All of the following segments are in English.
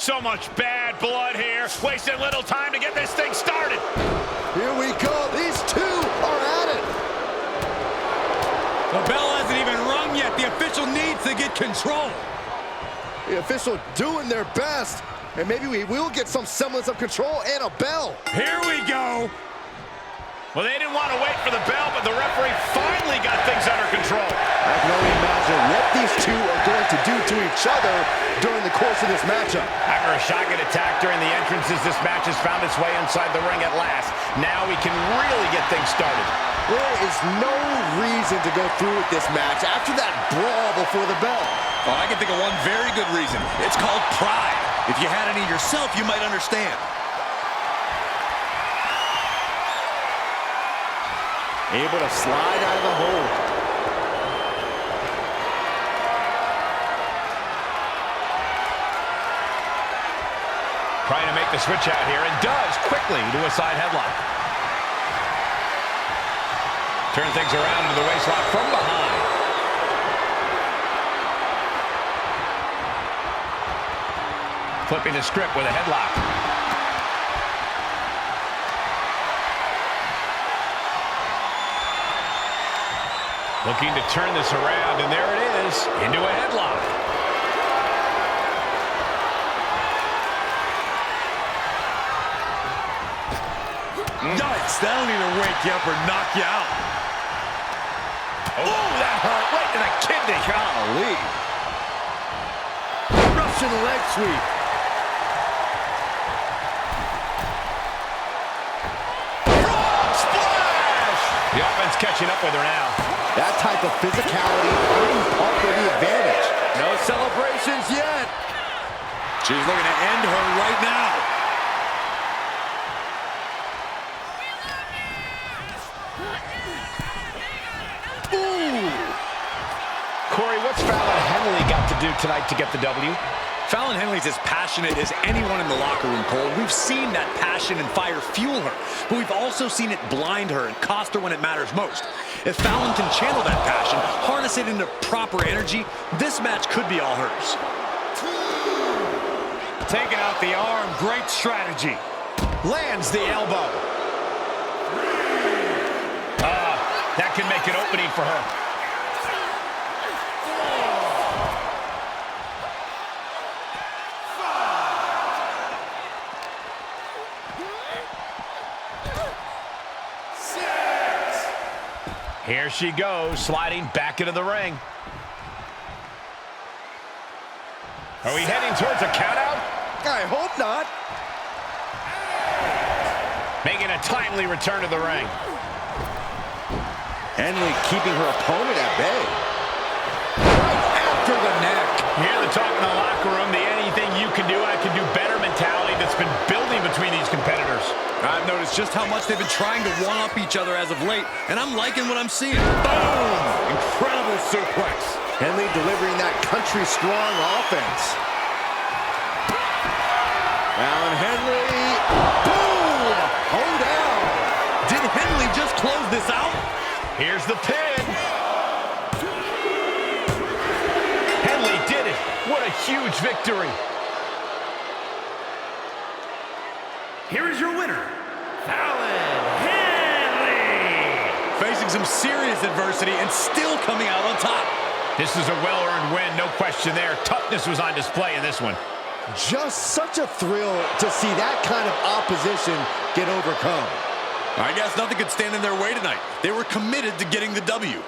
So much bad blood here. Wasting little time to get this thing started. Here we go. These two are at it. The bell hasn't even rung yet. The official needs to get control. The official doing their best. And maybe we will get some semblance of control and a bell. Here we go. Well, they didn't want to wait for the bell, but the referee finally got things under control. I can only imagine what these two are going to do to each other during the course of this matchup. After a shotgun attack during the entrances, this match has found its way inside the ring at last. Now we can really get things started. There is no reason to go through with this match after that brawl before the bell. Oh, I can think of one very good reason. It's called pride. If you had any yourself, you might understand. Able to slide out of the hold. Trying to make the switch out here, and does quickly to a side headlock. Turn things around into the waistlock from behind. Flipping the script with a headlock. Looking to turn this around, and there it is, into a headlock. Yikes, that'll either wake you up or knock you out. Oh, that hurt right to the kidney. Golly. Russian leg sweep. Frog splash! The offense catching up with her now. That type of physicality brings Parker the advantage. No celebrations yet. She's looking to end her right now. Corey, what's Fallon Henley got to do tonight to get the W? Fallon Henley's as passionate as anyone in the locker room, Cole. We've seen that passion and fire fuel her, but we've also seen it blind her and cost her when it matters most. If Fallon can channel that passion, harness it into proper energy, this match could be all hers. Taking out the arm, great strategy. Lands the elbow. That can make an opening for her. Here she goes, sliding back into the ring. Are we heading towards a countout? I hope not. Making a timely return to the ring. Henley keeping her opponent at bay. Right after the neck. You hear the talk in the locker room, the anything you can do, I can do better mentality that's been building between these competitors. I've noticed just how much they've been trying to one-up each other as of late, and I'm liking what I'm seeing. Boom! Incredible suplex. Henley delivering that country-strong offense. Fallon Henley. Boom! Hold down. Did Henley just close this out? Here's the pin. Henley did it. What a huge victory. Here is your winner, Fallon Henley. Facing some serious adversity and still coming out on top. This is a well-earned win, no question there. Toughness was on display in this one. Just such a thrill to see that kind of opposition get overcome. I guess nothing could stand in their way tonight. They were committed to getting the W.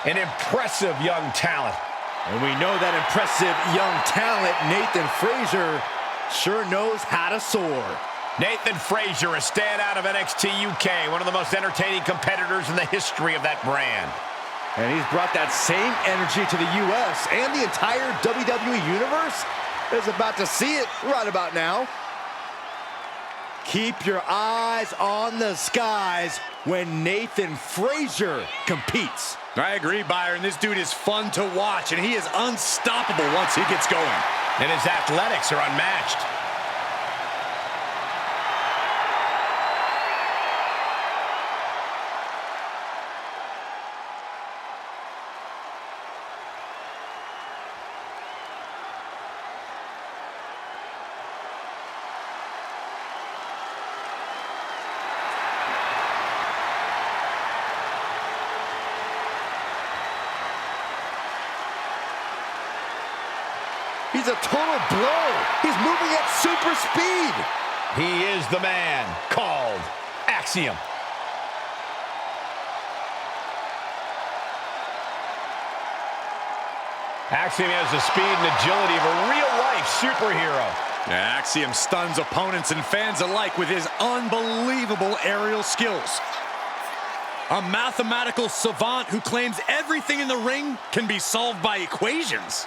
An impressive young talent. And we know that impressive young talent, Nathan Frazier, sure knows how to soar. Nathan Frazier, a standout of NXT UK, one of the most entertaining competitors in the history of that brand. And he's brought that same energy to the US and the entire WWE Universe is about to see it right about now. Keep your eyes on the skies when Nathan Frazier competes. I agree, Byron. This dude is fun to watch, and he is unstoppable once he gets going. And his athletics are unmatched. He's a total blow. He's moving at super speed. He is the man called Axiom. Axiom has the speed and agility of a real-life superhero. Axiom stuns opponents and fans alike with his unbelievable aerial skills. A mathematical savant who claims everything in the ring can be solved by equations.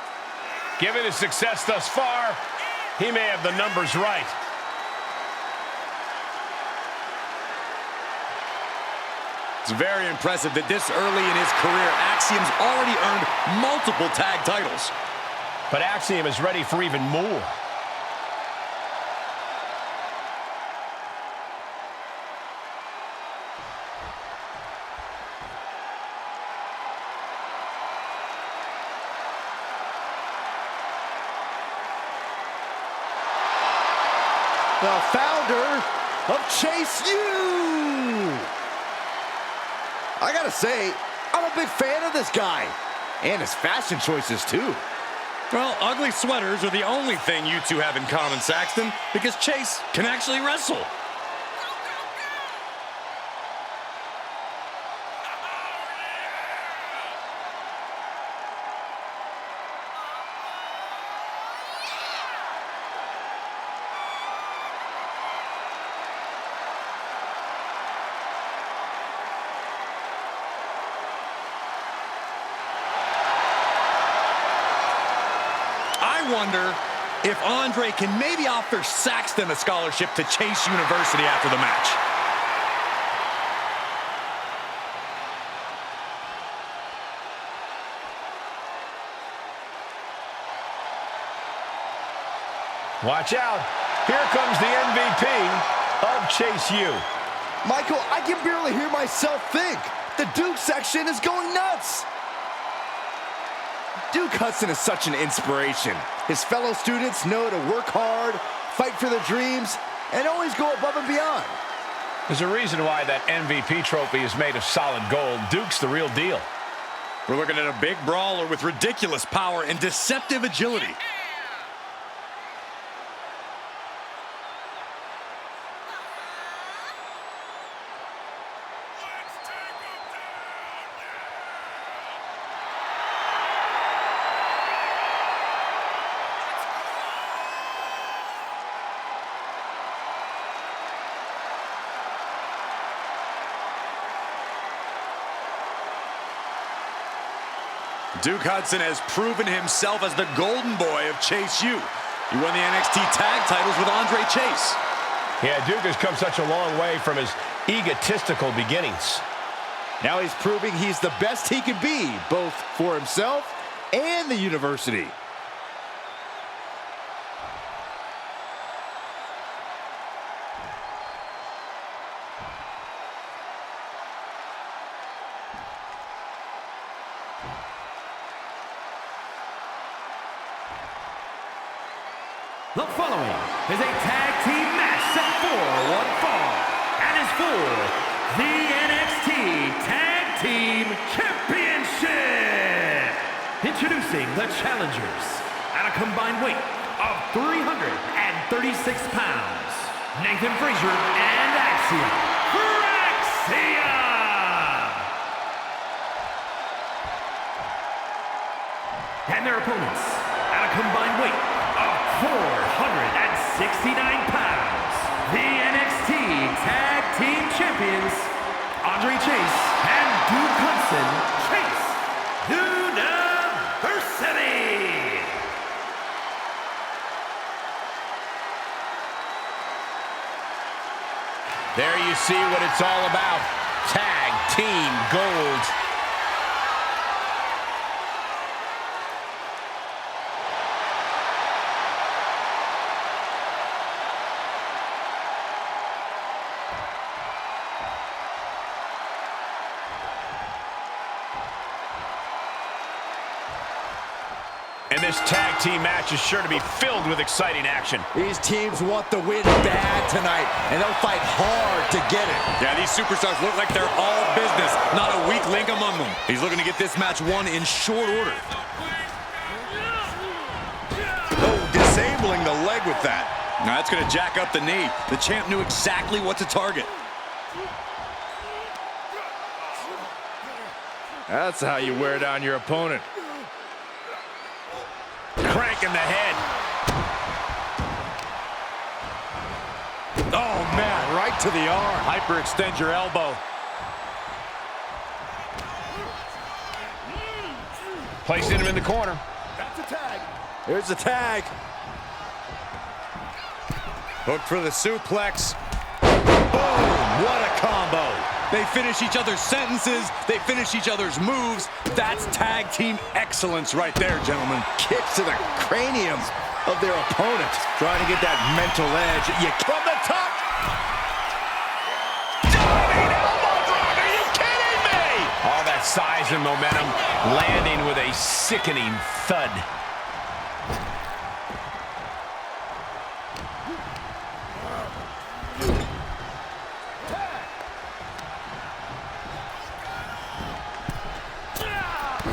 Given his success thus far, he may have the numbers right. It's very impressive that this early in his career, Axiom's already earned multiple tag titles. But Axiom is ready for even more. The founder of Chase U. I gotta say, I'm a big fan of this guy. And his fashion choices, too. Well, ugly sweaters are the only thing you two have in common, Saxton, because Chase can actually wrestle. I wonder if Andre can maybe offer Saxton a scholarship to Chase University after the match. Watch out. Here comes the MVP of Chase U. Michael, I can barely hear myself think. The Duke section is going nuts. Duke Hudson is such an inspiration. His fellow students know to work hard, fight for their dreams, and always go above and beyond. There's a reason why that MVP trophy is made of solid gold. Duke's the real deal. We're looking at a big brawler with ridiculous power and deceptive agility. Duke Hudson has proven himself as the golden boy of Chase U. He won the NXT tag titles with Andre Chase. Yeah, Duke has come such a long way from his egotistical beginnings. Now he's proving he's the best he can be, both for himself and the university. The following is a tag team match set for one fall and is for the NXT Tag Team Championship. Introducing the challengers at a combined weight of 336 pounds, Nathan Frazier and Axiom. and their opponents, at a combined weight of 469 pounds, the NXT Tag Team Champions, Andre Chase and Duke Hudson, Chase University. There you see what it's all about. Tag Team Gold. And this tag team match is sure to be filled with exciting action. These teams want the win bad tonight, and they'll fight hard to get it. Yeah, these superstars look like they're all business, not a weak link among them. He's looking to get this match won in short order. Oh, disabling the leg with that. Now that's going to jack up the knee. The champ knew exactly what to target. That's how you wear down your opponent. Crank in the head. Oh, man, right to the arm. Hyperextend your elbow. Placing him in the corner. That's a tag. Here's the tag. Hook for the suplex. Boom, what a combo. They finish each other's sentences. They finish each other's moves. That's tag team excellence right there, gentlemen. Kicks to the craniums of their opponent. Trying to get that mental edge. From the top. Diving elbow drop. Are you kidding me? All that size and momentum landing with a sickening thud.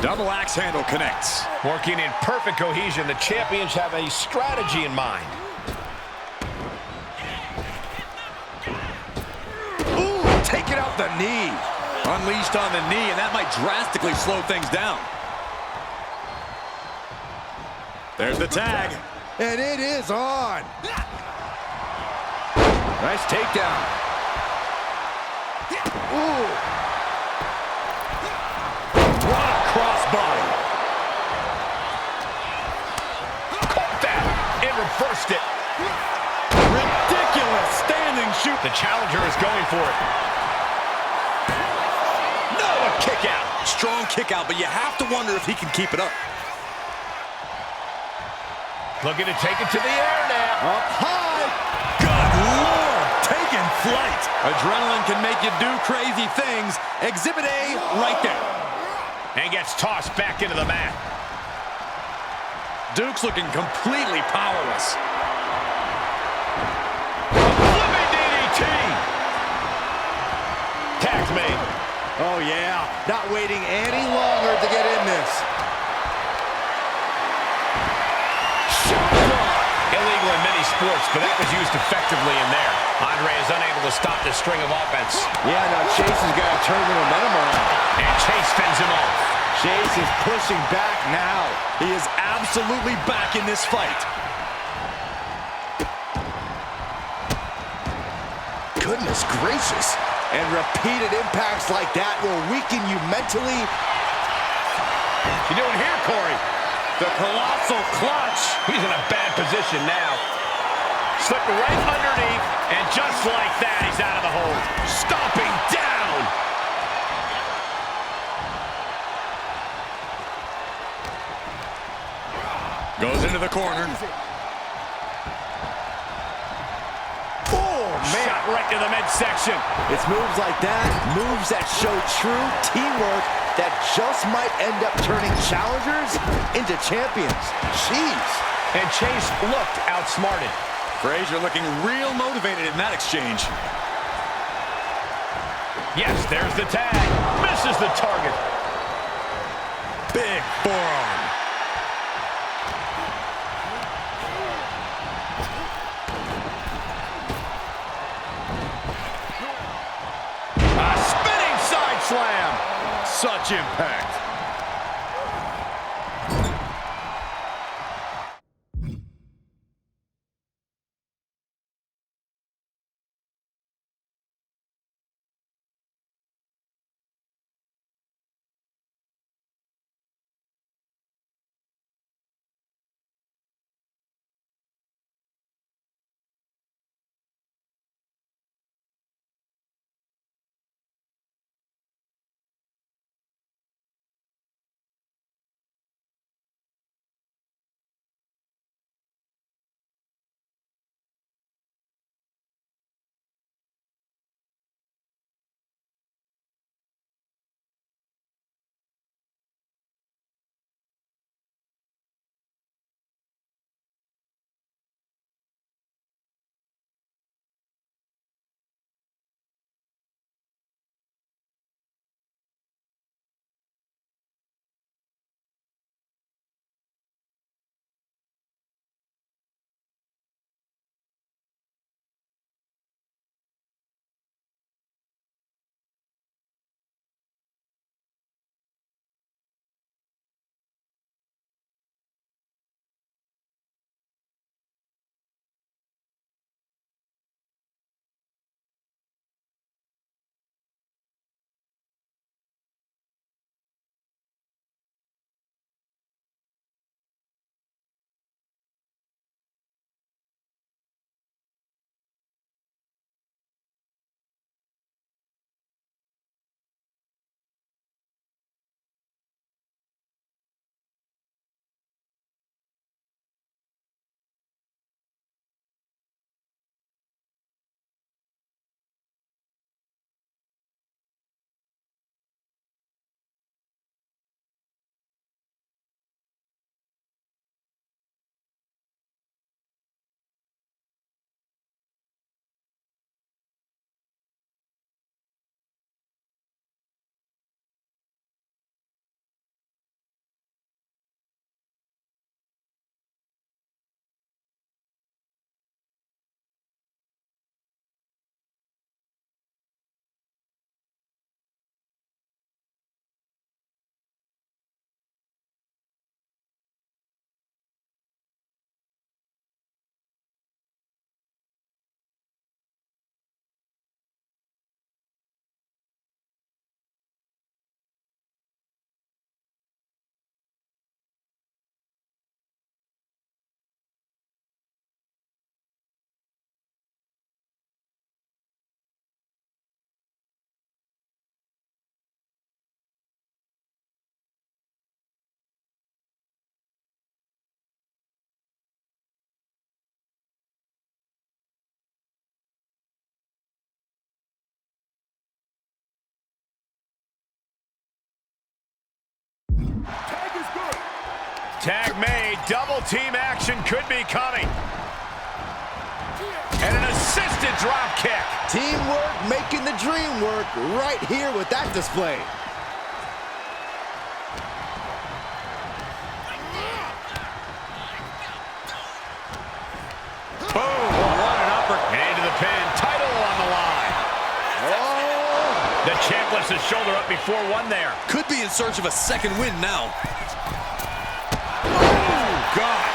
Double axe handle connects. Working in perfect cohesion, the champions have a strategy in mind. Ooh, taking out the knee. Unleashed on the knee, and that might drastically slow things down. There's the tag. And it is on. Nice takedown. Ooh. Crossbody. Caught that. It reversed it. Ridiculous standing shoot. The challenger is going for it. No, a kick out. Strong kick out, but you have to wonder if he can keep it up. Looking to take it to the air now. Up high. Good Lord, taking flight. Adrenaline can make you do crazy things. Exhibit A right there. And gets tossed back into the mat. Duke's looking completely powerless. Flipping DDT. Tag's made. Oh, yeah. Not waiting any longer to get in this. Illegal in many sports, but that was used effectively in there. Andre is unable to stop this string of offense. Yeah, now Chase has got to turn the momentum around. And Chase fends him off. Chase is pushing back now. He is absolutely back in this fight. Goodness gracious. And repeated impacts like that will weaken you mentally. You doing here, Corey? The colossal clutch. He's in a bad position now. Slipped right underneath, and just like that, he's out of the hold. Stomping down. Goes into the corner. Oh, man. Shot right to the midsection. It's moves like that, moves that show true teamwork that just might end up turning challengers into champions. Jeez. And Chase looked outsmarted. Frazier looking real motivated in that exchange. Yes, there's the tag. Misses the target. Big forearm. A spinning side slam. Such impact. Tag made. Double team action could be coming. And an assisted drop kick. Teamwork making the dream work right here with that display. Boom. What an uppercut. And into the pin. Title on the line. Oh! The champ lifts his shoulder up before one there. Could be in search of a second win now. Oh, God.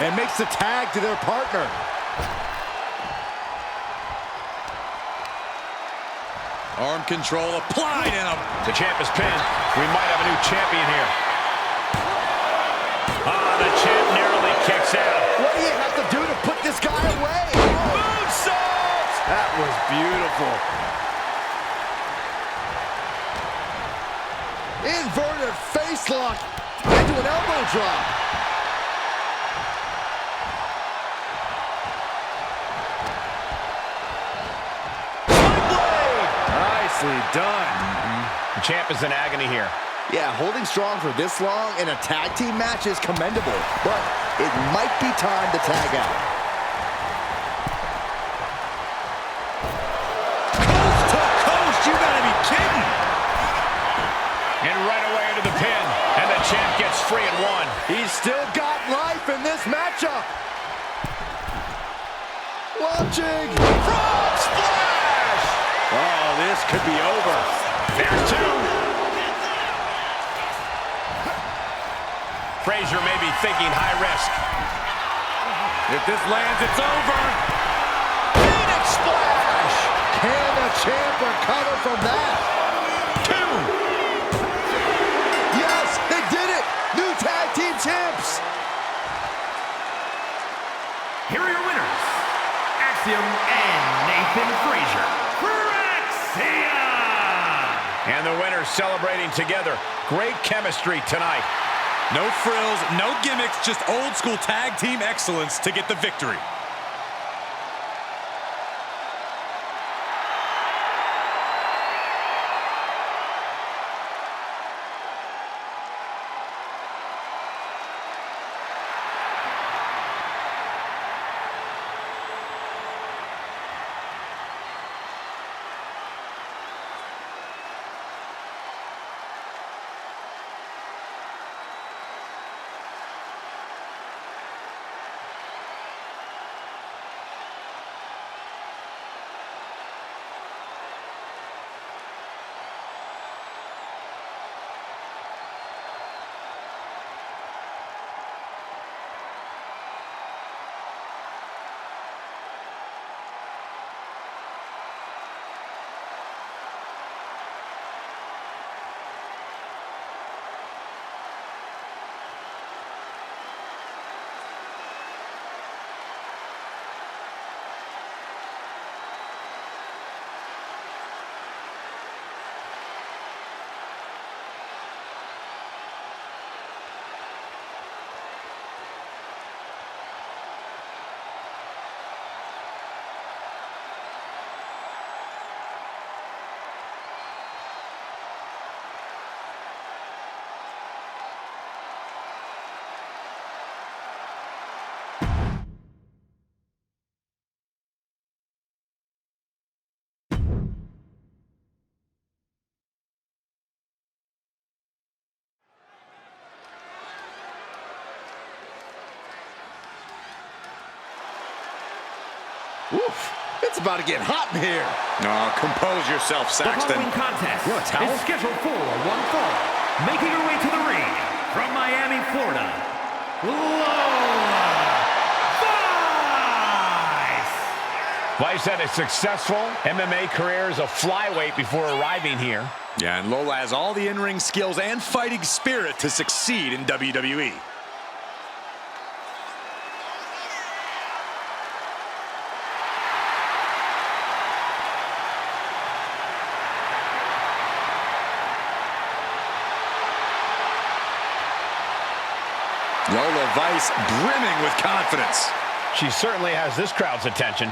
And makes the tag to their partner. Arm control applied and a... The champ is pinned. We might have a new champion here. Ah, the champ narrowly kicks out. What do you have to do to put this guy away? Moonsault! That was beautiful. Inverted face lock into an elbow drop. Nicely done. The champ is in agony here. Yeah, holding strong for this long in a tag team match is commendable, but it might be time to tag out. Coast to coast, you gotta be kidding! And right away into the pin. And the champ gets free at one. He's still got life in this matchup. Launching. Frog splash! Oh, this could be over. There's two. Frazier may be thinking high risk. If this lands, it's over! Phoenix splash! Can the champ recover from that? Two! Yes, they did it! New tag team champs! Here are your winners, Axiom and Nathan Frazier. For Axiom! And the winners celebrating together. Great chemistry tonight. No frills, no gimmicks, just old school tag team excellence to get the victory. Oof, it's about to get hot in here. Oh, compose yourself, The Saxton. following contest You want a towel? is scheduled for one fall. Making her way to the ring from Miami, Florida, Lola Vice! Vice had a successful MMA career as a flyweight before arriving here. Yeah, and Lola has all the in-ring skills and fighting spirit to succeed in WWE. Lola Vice brimming with confidence. She certainly has this crowd's attention.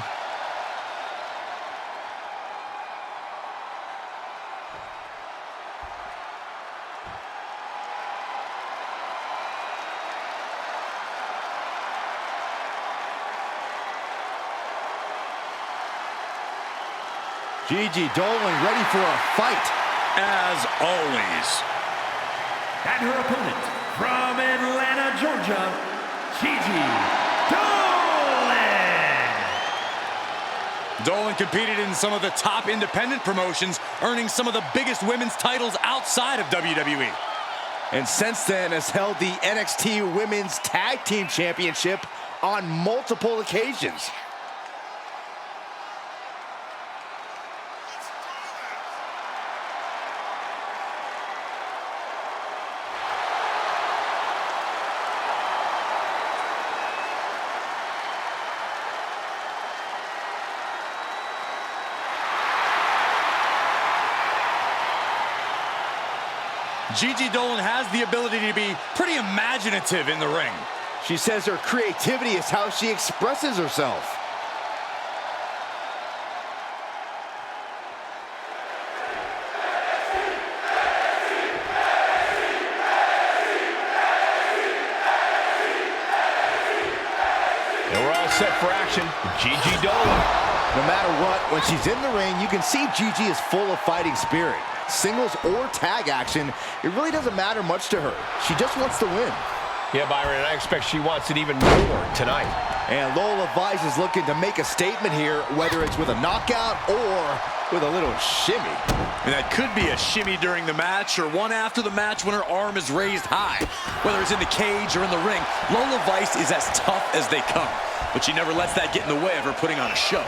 Gigi Dolan ready for a fight. As always. And her opponent, from Atlanta, Georgia, Gigi Dolan. Dolan competed in some of the top independent promotions, earning some of the biggest women's titles outside of WWE. And since then has held the NXT Women's Tag Team Championship on multiple occasions. Gigi Dolan has the ability to be pretty imaginative in the ring. She says her creativity is how she expresses herself. And we're all set for action. Gigi Dolan. No matter what, when she's in the ring, you can see Gigi is full of fighting spirit. Singles or tag action, it really doesn't matter much to her. She just wants to win. Yeah, Byron, and I expect she wants it even more tonight. And Lola Vice is looking to make a statement here, whether it's with a knockout or with a little shimmy. And that could be a shimmy during the match or one after the match when her arm is raised high. Whether it's in the cage or in the ring, Lola Vice is as tough as they come. But she never lets that get in the way of her putting on a show.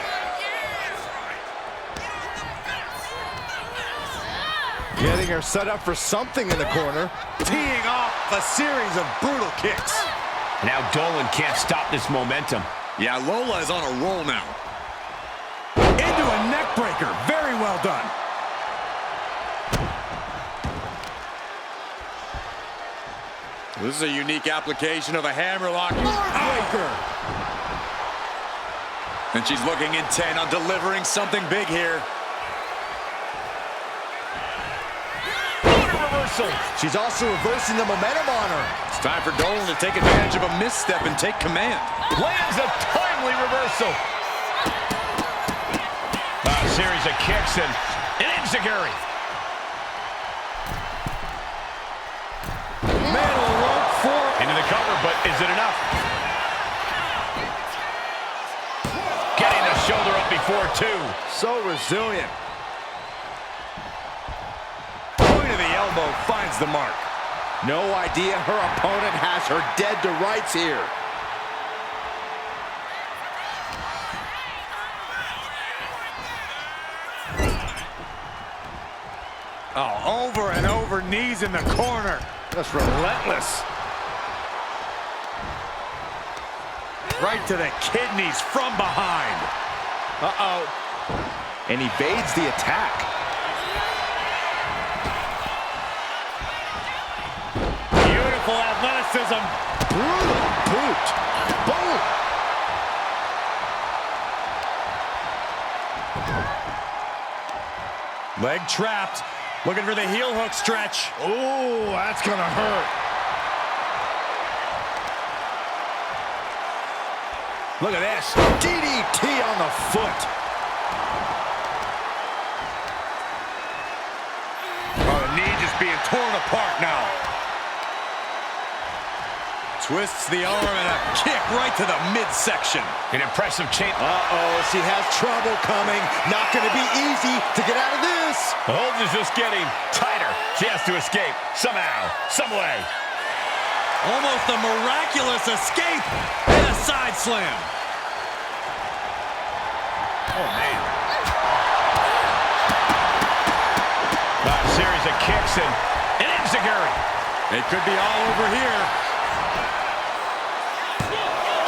Getting her set up for something in the corner. Teeing off a series of brutal kicks. Now Dolan can't stop this momentum. Yeah, Lola is on a roll now. Into a neck breaker. Very well done. This is a unique application of a hammerlock. Breaker. And she's looking intent on delivering something big here. She's also reversing the momentum on her. It's time for Dolan to take advantage of a misstep and take command. Lands a timely reversal. A series of kicks and an enziguri. Metal rope for Into the cover, but is it enough? Getting the shoulder up before two. so resilient. Elbow finds the mark. No idea her opponent has her dead to rights here. Oh, over and over, knees in the corner. That's relentless. Right to the kidneys from behind. Uh-oh. And evades the attack. Athleticism. Brutal boot. Boom. Leg trapped. Looking for the heel hook stretch. Oh, that's gonna hurt. Look at this. DDT on the foot. Oh, the knee just being torn apart now. Twists the arm and a kick right to the midsection. An impressive chain. Uh-oh, she has trouble coming. Not going to be easy to get out of this. The hold is just getting tighter. She has to escape somehow, some way. Almost a miraculous escape and a side slam. Oh, man. A series of kicks and an enziguri. It could be all over here.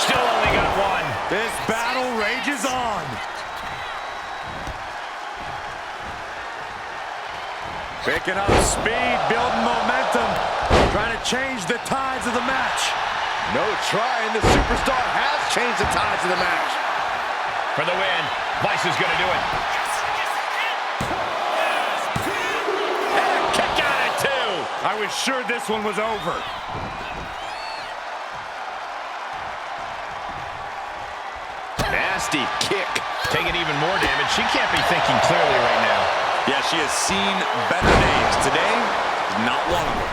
Still only got one. This battle rages on. Picking up speed, building momentum, trying to change the tides of the match. No trying. The superstar has changed the tides of the match. For the win, Vice is going to do it. And a kick out at two. I was sure this one was over. nasty kick. Taking even more damage. She can't be thinking clearly right now. Yeah, she has seen better days. Today, not one of them.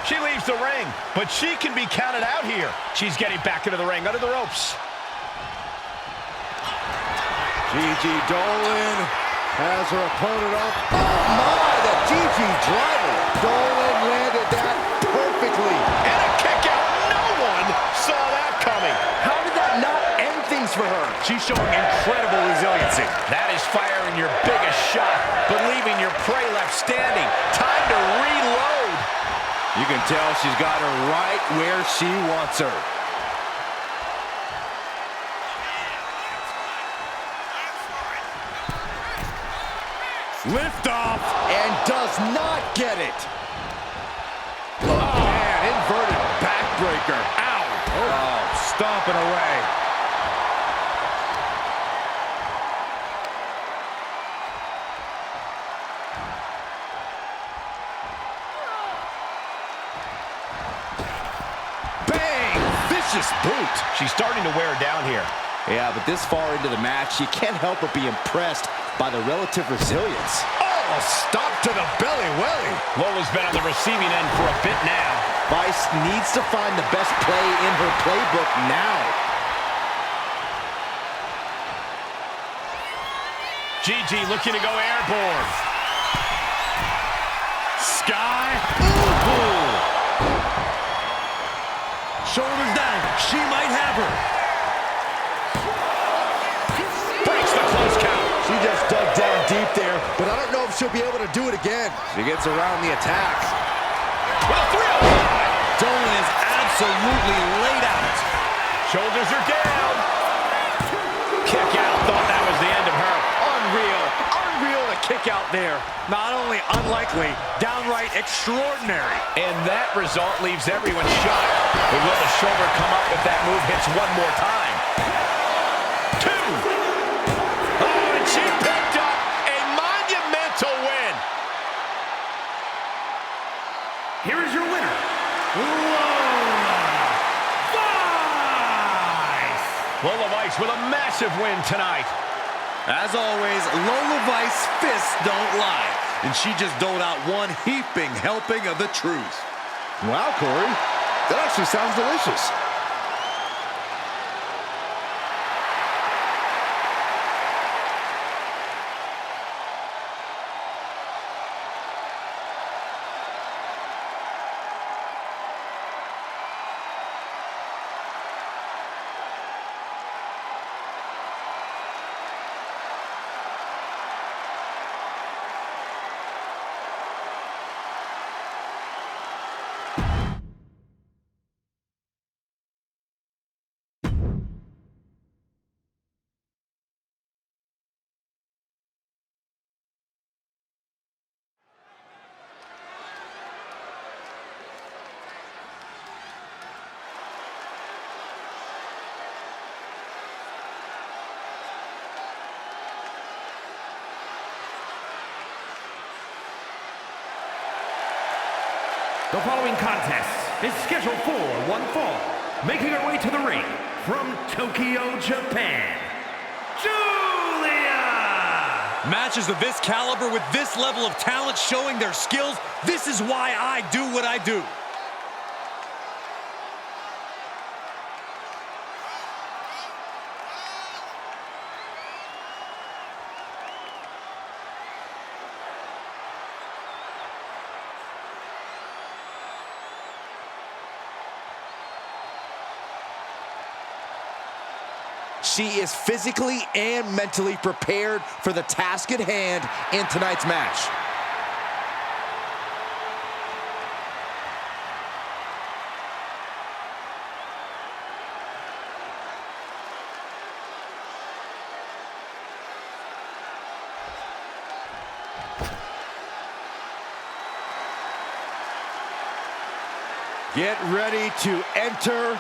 She leaves the ring, but she can be counted out here. She's getting back into the ring, under the ropes. Gigi Dolan has her opponent up. Oh my, the Gigi driver. Dolan landed that perfectly. And a kick out. No one saw that coming. How did that not end things for her? She's showing incredible resiliency. That is firing your biggest shot, but leaving your prey left standing. Time to reload. You can tell she's got her right where she wants her. Lift off. And does not get it. Oh, man, inverted backbreaker. Ow. Oh, stomping away. Bang! Vicious boot. She's starting to wear down here. Yeah, but this far into the match, you can't help but be impressed by the relative resilience. Oh, stop to the belly welly. Lola's been on the receiving end for a bit now. Vice needs to find the best play in her playbook now. Gigi looking to go airborne. Sky. Ooh. Shoulders down. She might have her. Breaks the close count. She just dug down deep there, but I don't know if she'll be able to do it again. She gets around the attacks. Well, 305. Dolan is absolutely laid out. Shoulders are down. Kick out. Thought that was the end of her. Unreal. Unreal to kick out there. Not only unlikely, downright extraordinary. And that result leaves everyone shocked. But will the shoulder come up if that move hits one more time? 2. Oh, and she picked up a monumental win. Here is your winner, Lola Vice. Lola Vice with a massive win tonight. As always, Lola Vice fists don't lie. And she just doled out one heaping helping of the truth. Wow, Corey. That actually sounds delicious. The following contest is scheduled for one fall. Making her way to the ring from Tokyo, Japan, Julia! Matches of this caliber with this level of talent showing their skills, this is why I do what I do. She is physically and mentally prepared for the task at hand in tonight's match. Get ready to enter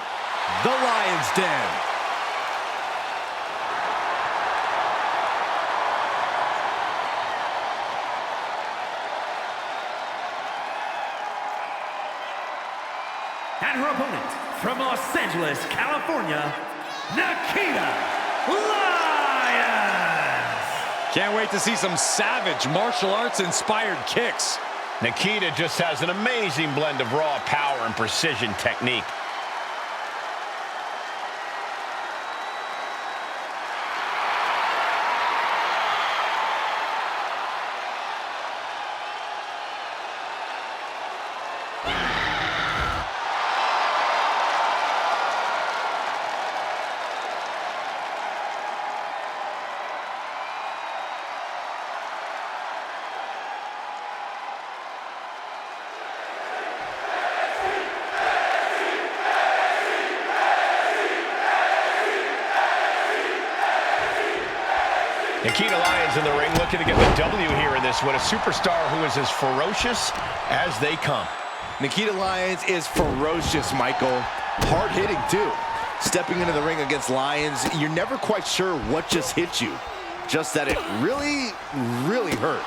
the Lion's Den. And her opponent from Los Angeles, California, Nikita Lyons. Can't wait to see some savage martial arts inspired kicks. Nikita just has an amazing blend of raw power and precision technique. Nikita Lyons in the ring looking to get the W here in this one. A superstar who is as ferocious as they come. Nikita Lyons is ferocious, Michael. Hard-hitting, too. Stepping into the ring against Lyons, you're never quite sure what just hit you. Just that it really, really hurt.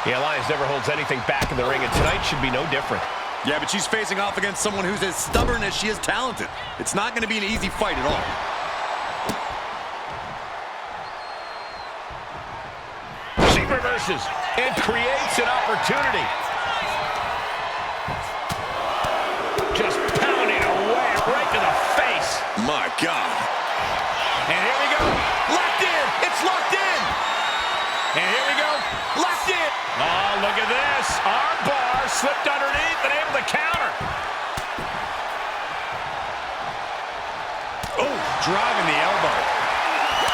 Yeah, Lyons never holds anything back in the ring, and tonight should be no different. Yeah, but she's facing off against someone who's as stubborn as she is talented. It's not going to be an easy fight at all. She reverses and creates an opportunity. Just pounding away right to the face. My God. And here we go. Locked in. It's locked in. And here we go. Locked in. Oh, look at this. Arm bar slipped underneath and able to counter. Oh, driving the elbow.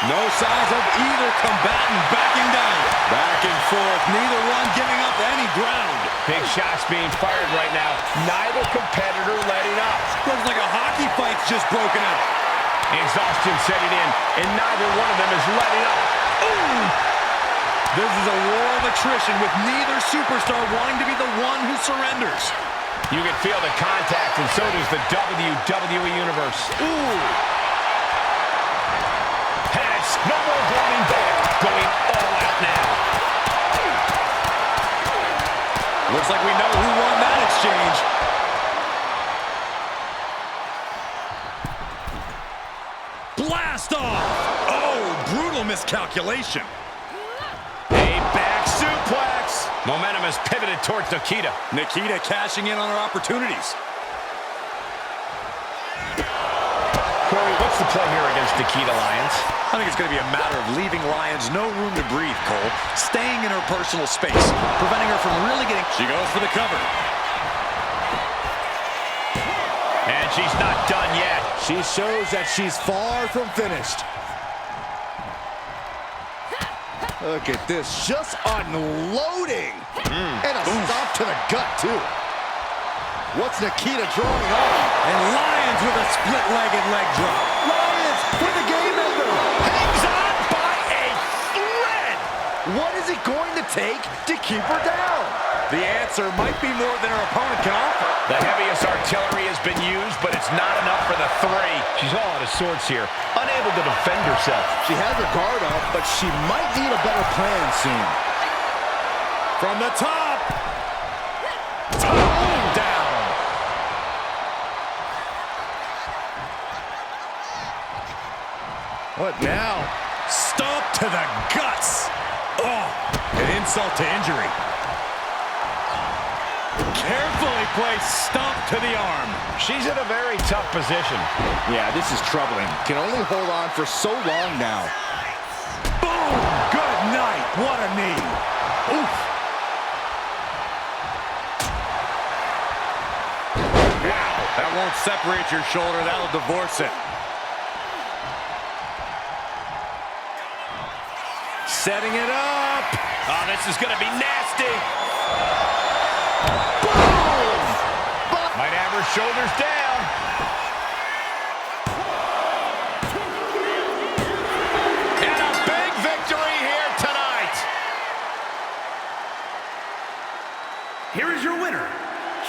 No signs of either combatant backing down. Back and forth, neither one giving up any ground. Big shots being fired right now. Neither competitor letting up. Looks like a hockey fight's just broken out. Exhaustion setting in, and neither one of them is letting up. Ooh! This is a war of attrition with neither superstar wanting to be the one who surrenders. You can feel the contact, and so does the WWE Universe. Ooh! Has no more holding back. Going all out now. Looks like we know who won that exchange. Blast off! Oh, brutal miscalculation. A back suplex. Momentum has pivoted towards Nikita. Nikita cashing in on her opportunities. Corey, what's the play here against Nikita Lyons? I think it's going to be a matter of leaving Lyons no room to breathe, Cole. Staying in her personal space, preventing her from really getting... She goes for the cover. And she's not done yet. She shows that she's far from finished. Look at this, just unloading. And a stop to the gut, too. What's Nikita drawing on? And Lyons with a split-legged leg drop. Lyons for the game ender. Hangs on by a thread. What is it going to take to keep her down? The answer might be more than her opponent can offer. The heaviest artillery has been used, but it's not enough for the three. She's all out of sorts here, unable to defend herself. She has her guard up, but she might need a better plan soon. From the top. Boom, down. What now? Stomp to the guts. Oh, an insult to injury. Carefully placed stomp to the arm. She's in a very tough position. Yeah, this is troubling. Can only hold on for so long now. Boom! Good night. What a knee. Oof. Wow, that won't separate your shoulder. That'll divorce it. Setting it up. Oh, this is going to be nasty. Boom! Might have her shoulders down. And a big victory here tonight. Here is your winner,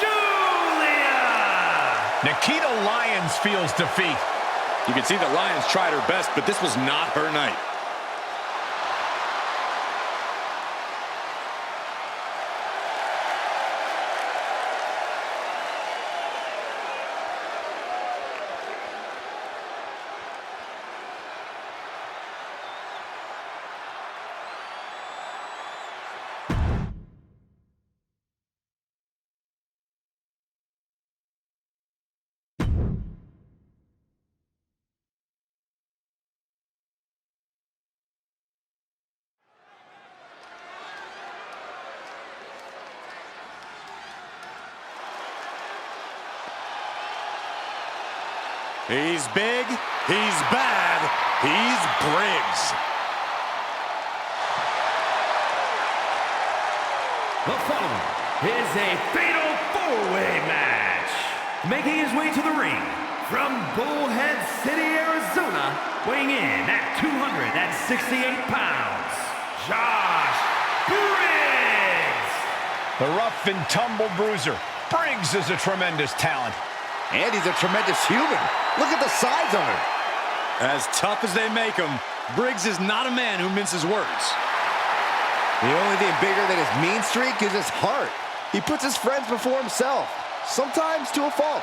Julia. Nikita Lyons feels defeat. You can see that Lyons tried her best, but this was not her night. He's big, he's bad, he's Briggs. The following is a fatal four-way match. Making his way to the ring from Bullhead City, Arizona, weighing in at 268 pounds, Josh Briggs. The rough and tumble bruiser. Briggs is a tremendous talent. And he's a tremendous human. Look at the size of him. As tough as they make him, Briggs is not a man who minces words. The only thing bigger than his mean streak is his heart. He puts his friends before himself, sometimes to a fault.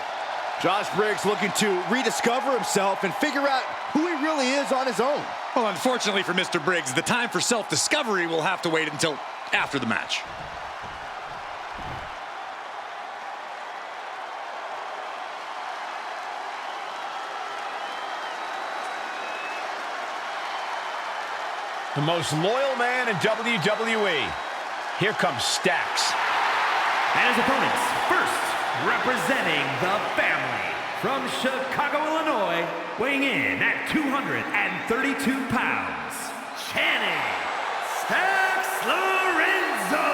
Josh Briggs looking to rediscover himself and figure out who he really is on his own. Well, unfortunately for Mr. Briggs, the time for self-discovery will have to wait until after the match. The most loyal man in WWE. Here comes Stacks. And his opponents, first representing the family from Chicago, Illinois, weighing in at 232 pounds, Channing Stacks Lorenzo.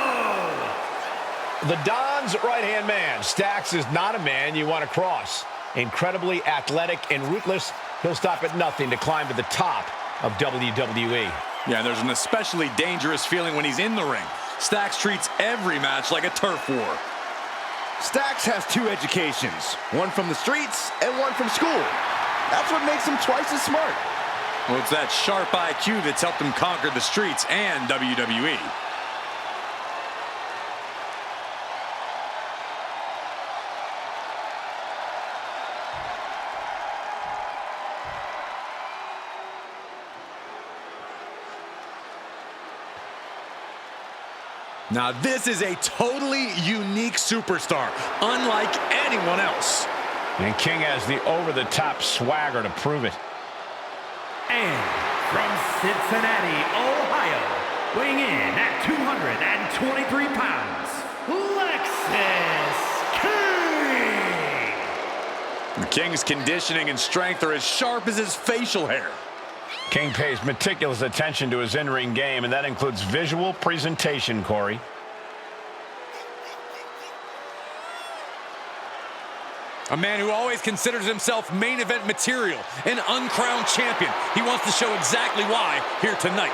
The Don's right-hand man. Stacks is not a man you want to cross. Incredibly athletic and ruthless, he'll stop at nothing to climb to the top of WWE. Yeah, there's an especially dangerous feeling when he's in the ring. Stacks treats every match like a turf war. Stacks has two educations, one from the streets and one from school. That's what makes him twice as smart. Well, it's that sharp IQ that's helped him conquer the streets and WWE. Now, this is a totally unique superstar, unlike anyone else. And King has the over-the-top swagger to prove it. And from Cincinnati, Ohio, weighing in at 223 pounds, Lexis King. The King's conditioning and strength are as sharp as his facial hair. King pays meticulous attention to his in-ring game, and that includes visual presentation, Corey. A man who always considers himself main event material, an uncrowned champion. He wants to show exactly why here tonight.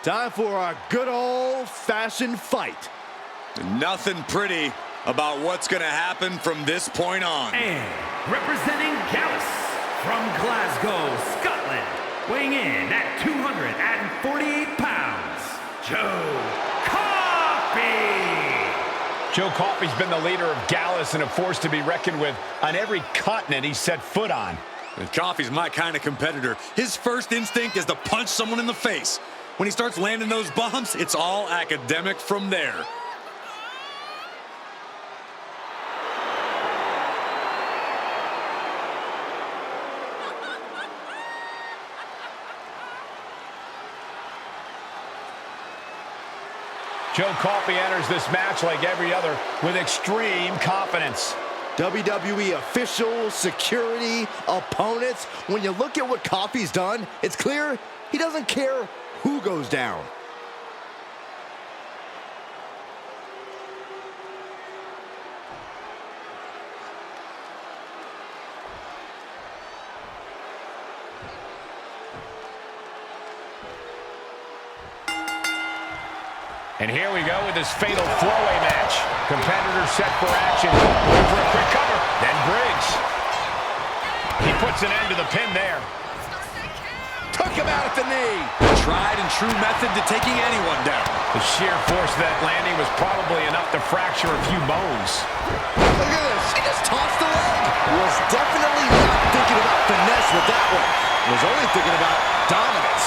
Time for our good old-fashioned fight. Nothing pretty about what's going to happen from this point on. And representing Gallus from Glasgow, Scotland, weighing in at 248 pounds, Joe Coffey. Joe Coffey's been the leader of Gallus and a force to be reckoned with on every continent he's set foot on. And Coffey's my kind of competitor. His first instinct is to punch someone in the face. When he starts landing those bombs, it's all academic from there. Joe Coffey enters this match like every other with extreme confidence. WWE officials, security, opponents. When you look at what Coffey's done, it's clear he doesn't care who goes down. And here we go with this fatal four-way match. Competitors set for action. Looking for a quick cover. Then Briggs. He puts an end to the pin there. Took him out at the knee. Tried and true method to taking anyone down. The sheer force of that landing was probably enough to fracture a few bones. Look at this. He just tossed the leg. Was definitely not thinking about finesse with that one. Was only thinking about dominance.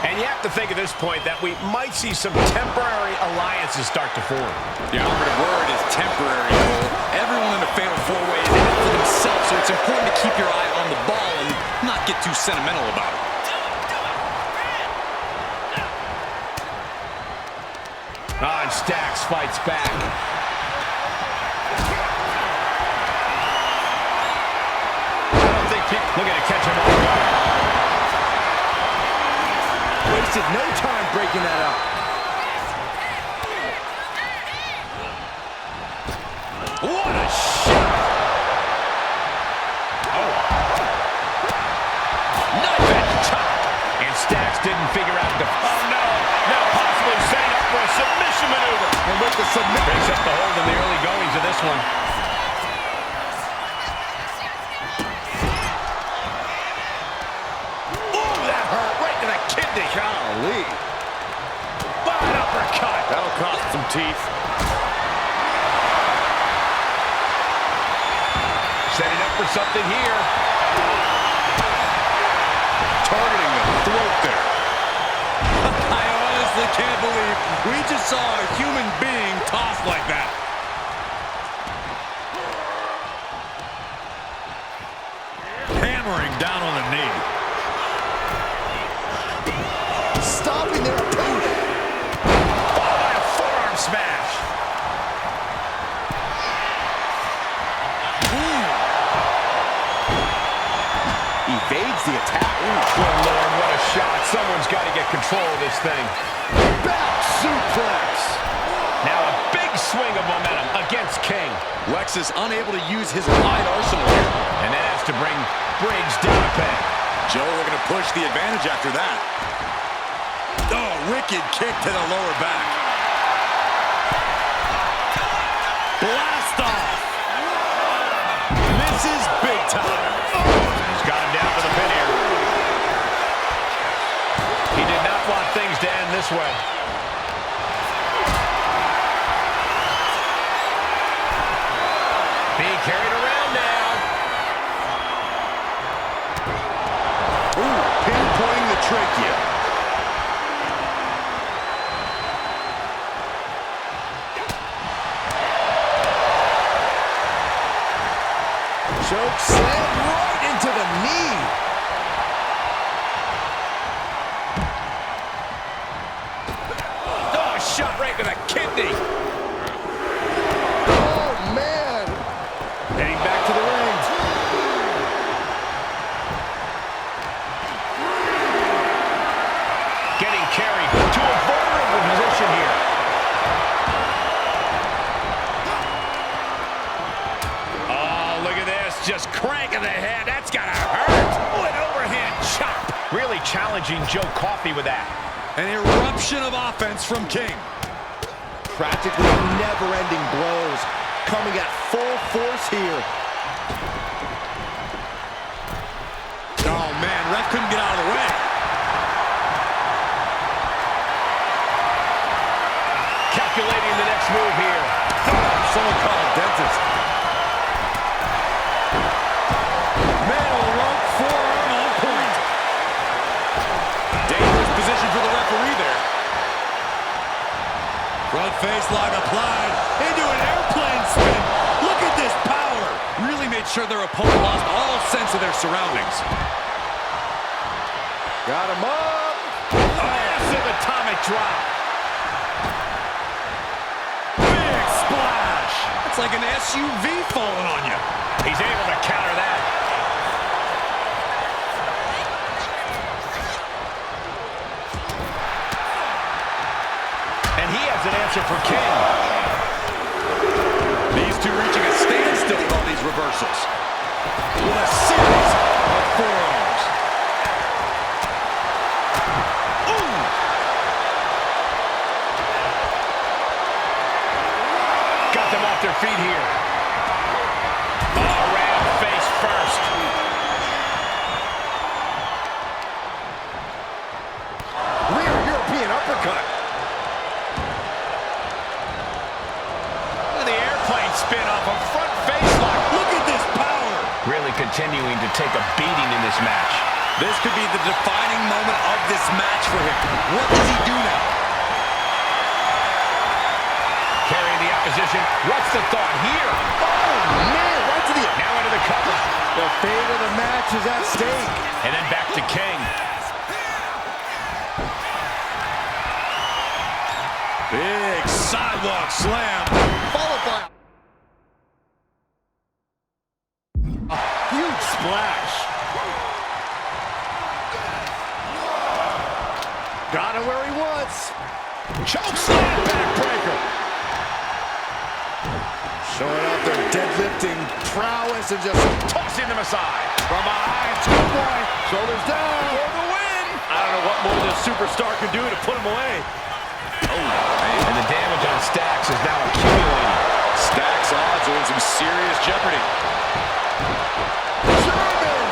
And you have to think at this point that we might see some temporary alliances start to form. The operative word is temporary, Cole. Everyone in the fatal four-way is in it for himself, so it's important to keep your eye on the ball and not get too sentimental about it. And Stacks fights back. I don't think people looking to catch him off guard. Wasted no time breaking that up. What a shot! Oh. Knife edge chop. And Stacks didn't figure out the... Oh, no. Now possibly setting up for a submission maneuver. And with the submission... Breaks up the hold in the early goings of this one. Ooh, that hurt right to the kidney. Golly. Bad uppercut. That'll cost some teeth. Setting up for something here. Targeting the throat there. I honestly can't believe we just saw a human being tossed like that. Hammering down on the knee. Stopping their opponent. Oh, and a forearm smash. Evades the attack. Good Lord, what a shot. Someone's got to get control of this thing. Back suplex. Now a big swing of momentum against King. Lex is unable to use his wide arsenal here. And that has to bring Briggs down a peg. Joe looking to push the advantage after that. Oh, wicked kick to the lower back. Blast off. This is big time. He's got him down for the pin here. He did not want things to end this way. Being carried around now. Ooh, pinpointing the trachea. Choke slam right into the knee. Oh, a shot right to the kidney. Oh, man. Heading back to the ring. Getting carried to a vulnerable position here. Oh, look at this. Just cranking the head. That's got to hurt. Oh, an overhand chop. Really challenging Joe Coffey with that. An eruption of offense from King. Practically never-ending blows coming at full force here. Oh, man, ref couldn't get out of the way. Calculating the next move here. Someone call a dentist. Metal rope forearm on point. Dangerous position for the referee there. Front face lock applied into an airplane spin. Look at this power. Really made sure their opponent lost all sense of their surroundings. Got him up. Massive atomic drop. Big splash. It's like an SUV falling on you. He's able to counter that. And he has an answer for King. These two reaching a standstill with all these reversals. With a series of forearms. Ooh! Got them off their feet here. Oh, ram face first. Rear European uppercut. The airplane spin off a front face lock. Look at this power! Really continuing to take a beating in this match. This could be the defining moment of this match for him. What does he do now? Carrying the opposition. What's the thought here? Oh, man, right to the immediate. Now into the cover. The fate of the match is at stake. And then back to King. Big sidewalk slam. Followed by a huge splash. Got him where he wants. Choke slam, backbreaker. Showing off their deadlifting prowess and just Tossing them aside. from behind. Schoolboy. Shoulders down. For the win. I don't know what more this superstar can do to put him away. And the damage on Stacks is now accumulating. Stacks odds are in some serious jeopardy. German.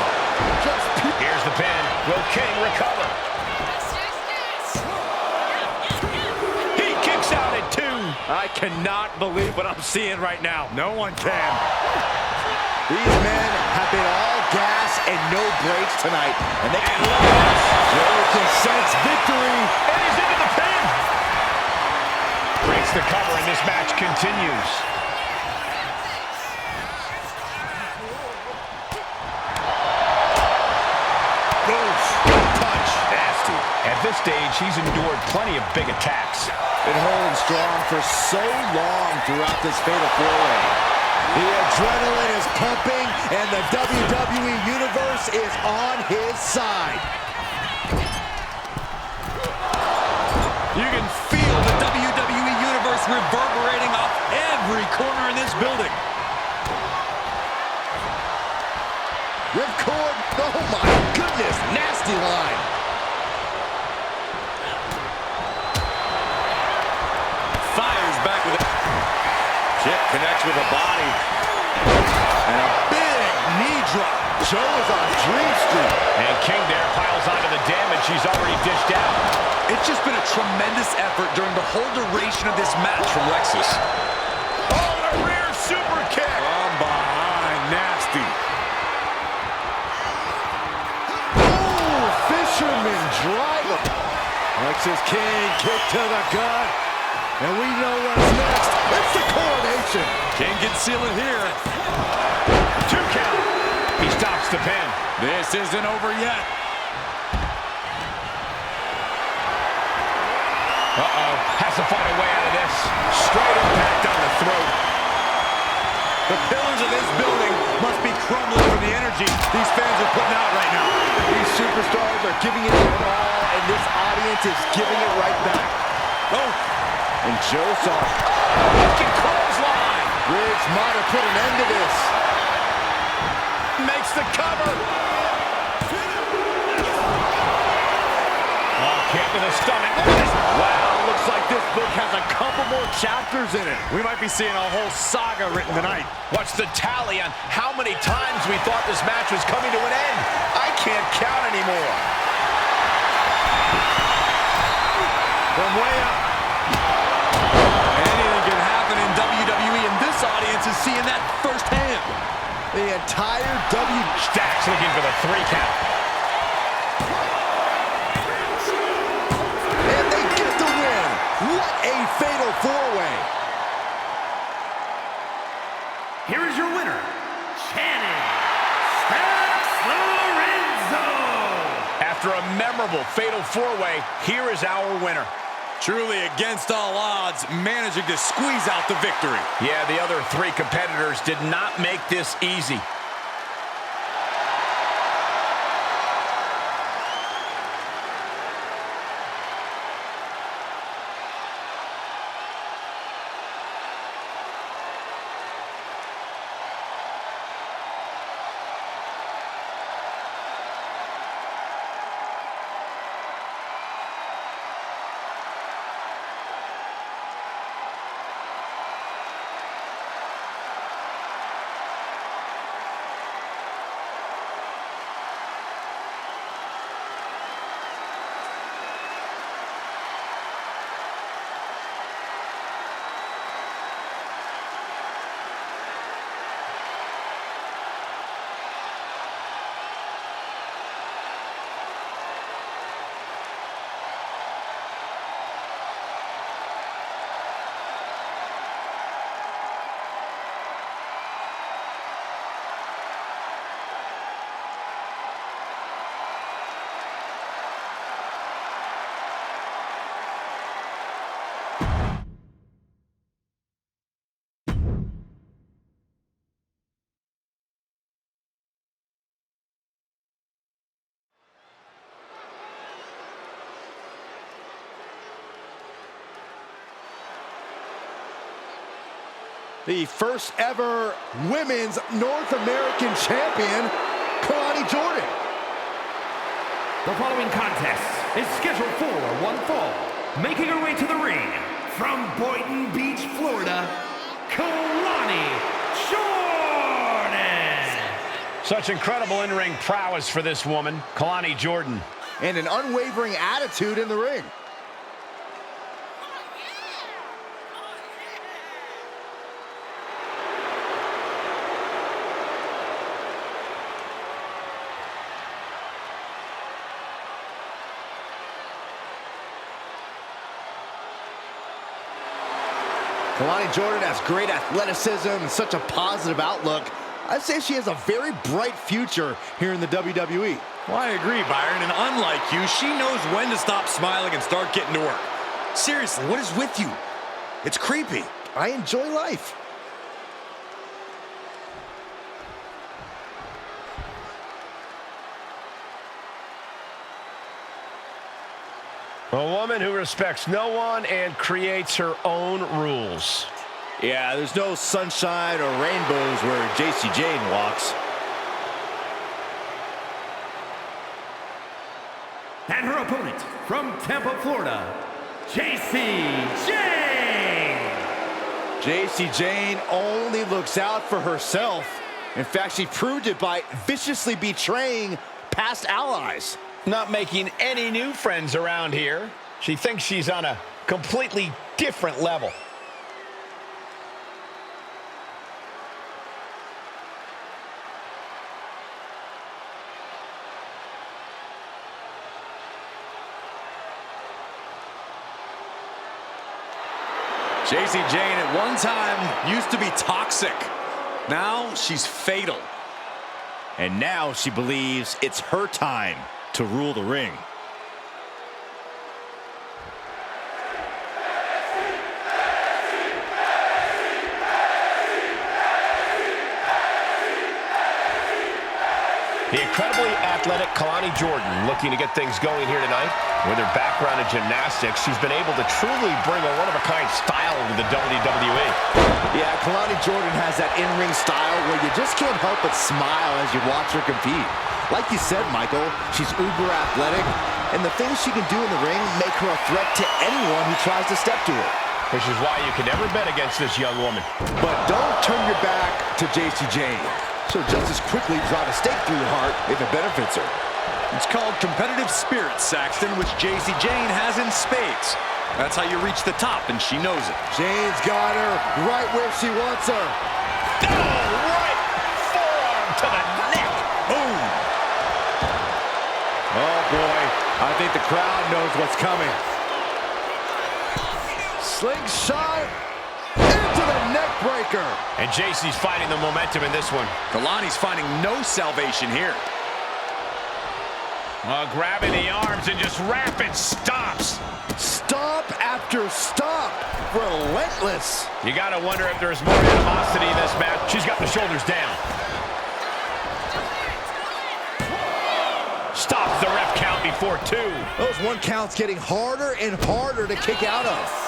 Just Here's the pin. Will King recover? He kicks out at 2. I cannot believe what I'm seeing right now. No one can. These men have been all gas and no brakes tonight. And they And look at this. Joe can sense victory. And he's into the pin. Breaks the cover and this match continues. Punch. Nasty. At this stage, he's endured plenty of big attacks. Been holding strong for so long throughout this fatal four-way. The adrenaline is pumping, and the WWE Universe is on his side. You can feel the WWE Universe reverberating off every corner in this building. Ripcord, oh my goodness, nasty line. Fires back with it. Chip connects with a body. And a big knee drop. Joe is on Dream Street. And King there piles onto the damage he's already dished out. It's just been a tremendous effort during the whole duration of this match from Lexus. Oh, the rear super kick. From behind, nasty. Oh, Fisherman driver. Lexus King kick to the gut. And we know what's next. It's the coronation. King can seal it here. 2 count. He stops the pin. This isn't over yet. Uh-oh. Has to find a way out of this. Straight impact on the throat. The pillars of this building must be crumbling from the energy these fans are putting out right now. These superstars are giving it their all, and this audience is giving it right back. Oh, And Joe saw it. Wicked clothesline. Riggs might have put an end to this. Makes the cover. Oh, kick to the stomach. Look at this. Wow, looks like this book has a couple more chapters in it. we might be seeing a whole saga written tonight. What's the tally on how many times we thought this match was coming to an end? I can't count anymore. From way up. Anything can happen in WWE, and this audience is seeing that firsthand. The entire Stacks looking for the 3 count. And they get the win. What a fatal four-way. Here is your winner, Channing Stacks Lorenzo. After a memorable fatal 4-way, here is our winner. Truly against all odds, managing to squeeze out the victory. Yeah, the other 3 competitors did not make this easy. the first ever Women's North American Champion, Kelani Jordan. The following contest is scheduled for one fall. Making her way to the ring from Boynton Beach, Florida, Kelani Jordan. Such incredible in-ring prowess for this woman, Kelani Jordan. And an unwavering attitude in the ring. Kelani Jordan has great athleticism and such a positive outlook. I'd say she has a very bright future here in the WWE. Well, I agree, Byron, and unlike you, she knows when to stop smiling and start getting to work. Seriously, what is with you? It's creepy. I enjoy life. A woman who respects no one and creates her own rules. Yeah, there's no sunshine or rainbows where Jacy Jayne walks. And her opponent from Tampa, Florida, Jacy Jayne. Jacy Jayne only looks out for herself. In fact, she proved it by viciously betraying past allies. Not making any new friends around here. She thinks she's on a completely different level. Jacy Jayne at one time used to be toxic. Now she's fatal. And now she believes it's her time to rule the ring. The incredibly athletic Kelani Jordan looking to get things going here tonight. With her background in gymnastics, she's been able to truly bring a one-of-a-kind style to the WWE. Yeah, Kelani Jordan has that in-ring style where you just can't help but smile as you watch her compete. Like you said, Michael, she's uber athletic, and the things she can do in the ring make her a threat to anyone who tries to step to her. Which is why you can never bet against this young woman. But don't turn your back to Jacy Jayne. She'll just as quickly drive a stake through your heart if it benefits her. It's called competitive spirit, Saxton, which Jacy Jayne has in spades. That's how you reach the top, and she knows it. Jayne's got her right where she wants her. Oh, right forearm to the neck. Boom. Oh, boy. I think the crowd knows what's coming. Slingshot into the neck breaker. And Jacy's fighting the momentum in this one. Kelani's finding no salvation here. Grabbing the arms and just rapid stops. Stop after stop. Relentless. You gotta wonder if there's more animosity in this match. She's got the shoulders down. Stops the ref count before 2. Those 1 counts getting harder and harder to kick out of.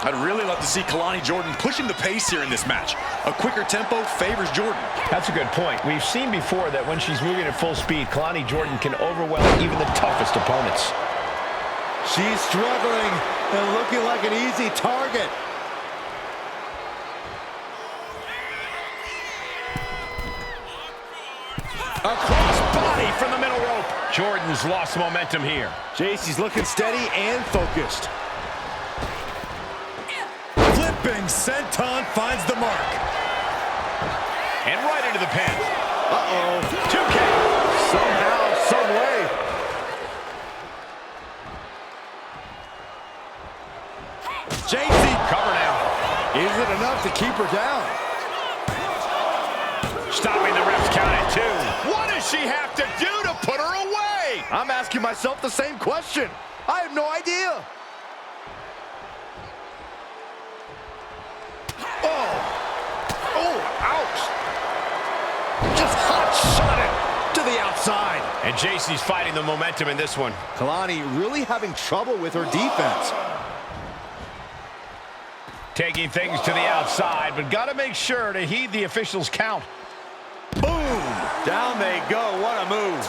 I'd really love to see Kelani Jordan pushing the pace here in this match. A quicker tempo favors Jordan. That's a good point. We've seen before that when she's moving at full speed, Kelani Jordan can overwhelm even the toughest opponents. She's struggling and looking like an easy target. A cross body from the middle rope. Jordan's lost momentum here. Jacy's looking steady and focused. Flipping senton finds the mark. And right into the pin. Uh-oh. 2K. Somehow, some way. Jacy. Cover now. Is it enough to keep her down? Stopping the ref's count at 2. What does she have to do to put her away? I'm asking myself the same question. I have no idea. Oh, ouch. Just hot-shotted to the outside. And Jacy's fighting the momentum in this one. Kelani really having trouble with her defense. Taking things to the outside, but got to make sure to heed the officials' count. Boom! Down they go. What a move.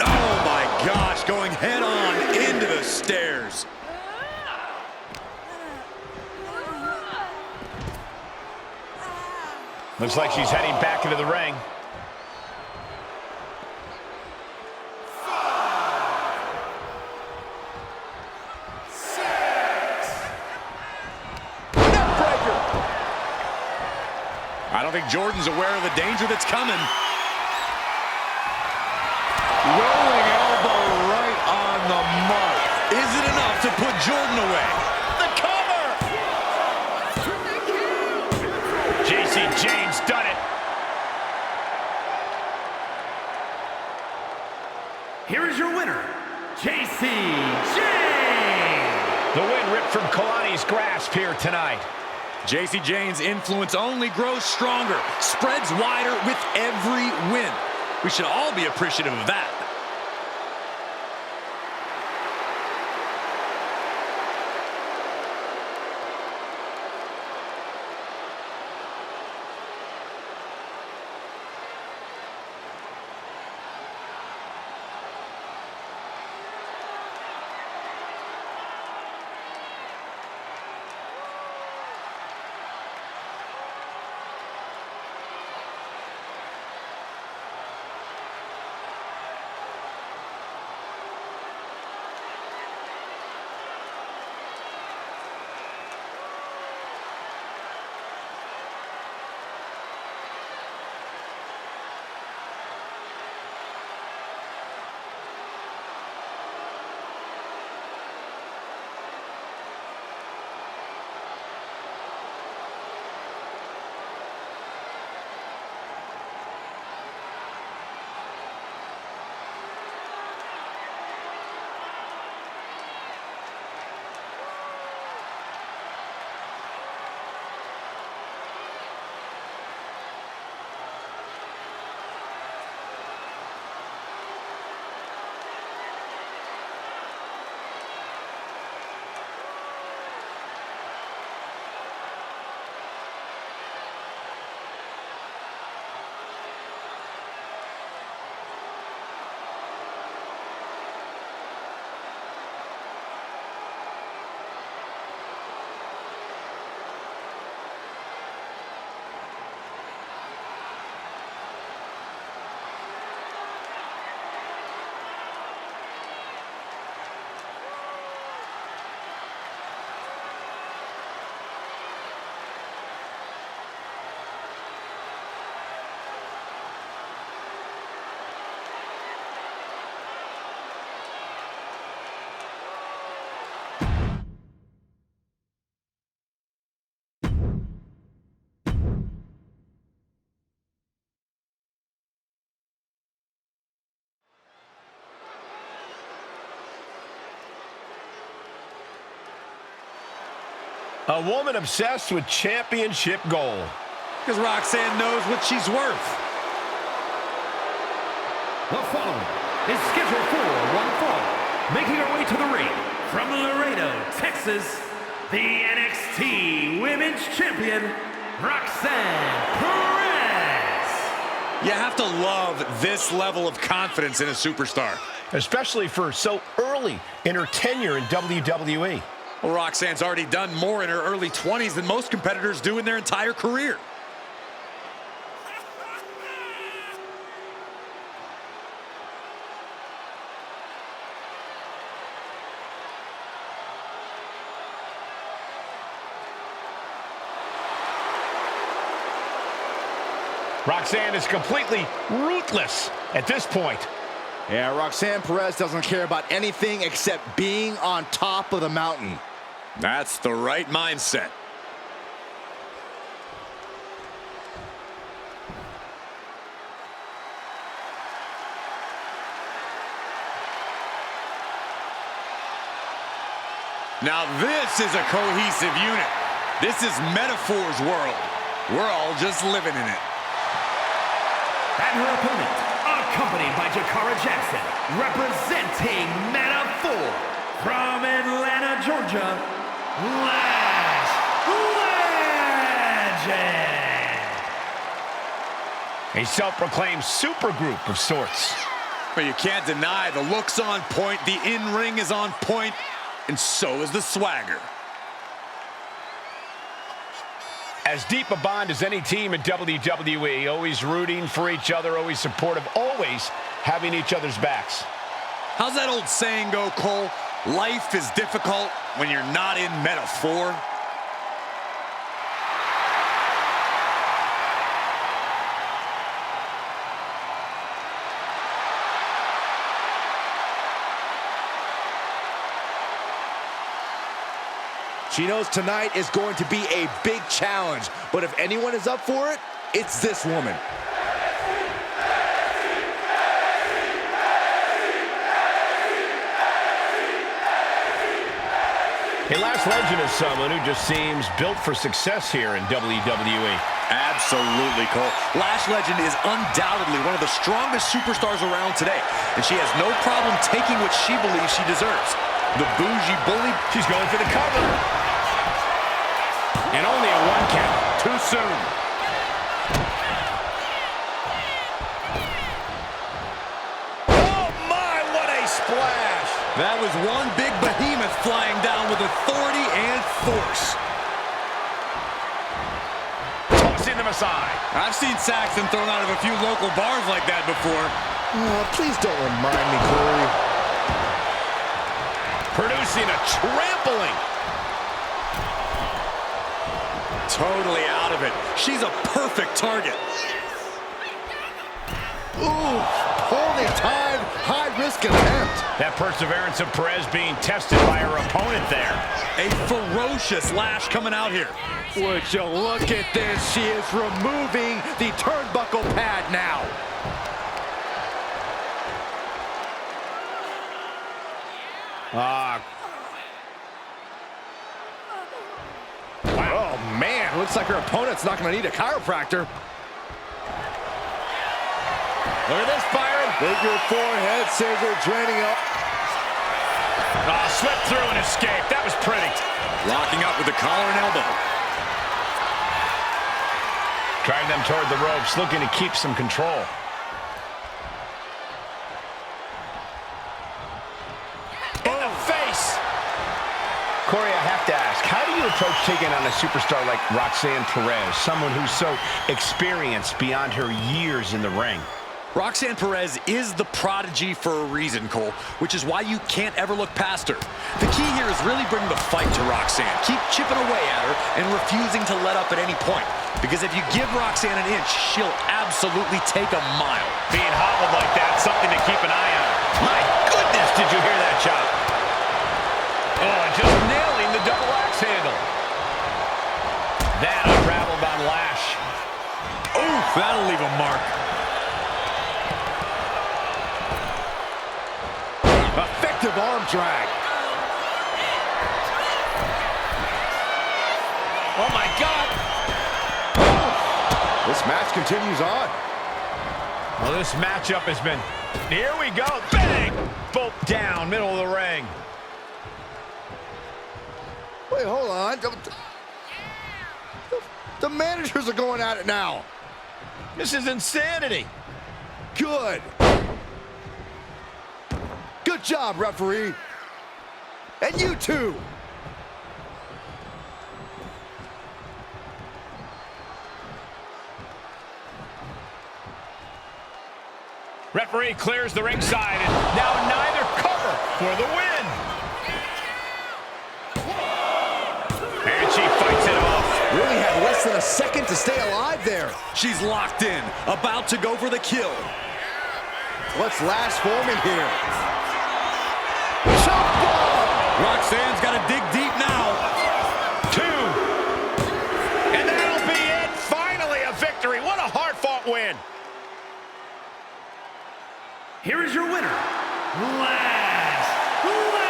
Oh my gosh, going head on into the stairs. Looks like she's heading back into the ring. I don't think Jordan's aware of the danger that's coming. Rolling elbow right on the mark. Is it enough to put Jordan away? The cover! JC James done it. Here is your winner, JC James. The win ripped from Kalani's grasp here tonight. JC James' influence only grows stronger, spreads wider with every win. We should all be appreciative of that. A woman obsessed with championship gold. Because Roxanne knows what she's worth. The following is scheduled for one fall. Making her way to the ring from Laredo, Texas, the NXT Women's Champion, Roxanne Perez. You have to love this level of confidence in a superstar. Especially for so early in her tenure in WWE. Well, Roxanne's already done more in her early 20s than most competitors do in their entire career. Roxanne is completely ruthless at this point. Yeah, Roxanne Perez doesn't care about anything except being on top of the mountain. That's the right mindset. Now this is a cohesive unit. This is Metaphor's world. We're all just living in it. And her opponent, accompanied by Jakara Jackson, representing Metaphor from Atlanta, Georgia, Lash Legend. A self-proclaimed supergroup of sorts. But you can't deny the looks on point, the in-ring is on point, and so is the swagger. As deep a bond as any team in WWE, always rooting for each other, always supportive, always having each other's backs. How's that old saying go, Cole? Life is difficult when you're not in metaphor. She knows tonight is going to be a big challenge, but if anyone is up for it, it's this woman. A Lash Legend is someone who just seems built for success here in WWE. Absolutely, Cole. Lash Legend is undoubtedly one of the strongest superstars around today, and she has no problem taking what she believes she deserves. The bougie bully, She's going for the cover. And only a 1 count. Too soon. Oh, my, what a splash. that was one big behemoth flying down with authority and force. Tossing them aside. I've seen Saxton thrown out of a few local bars like that before. Please don't remind me, Corey. Producing a trampling. Totally out of it. She's a perfect target. Ooh, holding time, high-risk attempt. That perseverance of Perez being tested by her opponent there. A ferocious Lash coming out here. Would you look at this? She is removing the turnbuckle pad now. Oh, man. Looks like her opponent's not going to need a chiropractor. Look at this, Byron. Figure 4 head scissor draining up. Oh, slipped through and escaped. That was pretty. Locking up with the collar and elbow. Driving them toward the ropes, looking to keep some control. In the face. Corey, I have to ask, how do you approach taking on a superstar like Roxanne Perez, someone who's so experienced beyond her years in the ring? Roxanne Perez is the prodigy for a reason, Cole, which is why you can't ever look past her. The key here is really bringing the fight to Roxanne. Keep chipping away at her and refusing to let up at any point. Because if you give Roxanne an inch, she'll absolutely take a mile. Being hobbled like that, something to keep an eye on. My goodness, did you hear that chop? Oh, just nailing the double axe handle. That unraveled on Lash. Oof, that'll leave a mark. Effective arm drag. Oh, my God. This match continues on. Well, this matchup has been... Here we go. Bang! Both down, middle of the ring. Wait, hold on. The managers are going at it now. This is insanity. Good. Good job, referee. And you too. Referee clears the ringside, and now neither cover for the win. And she fights it off. Really had less than a second to stay alive there. She's locked in, about to go for the kill. What's Lash forming here? Roxanne's got to dig deep now. 2. And that'll be it. Finally a victory. What a hard-fought win. Here is your winner, Lash Legend.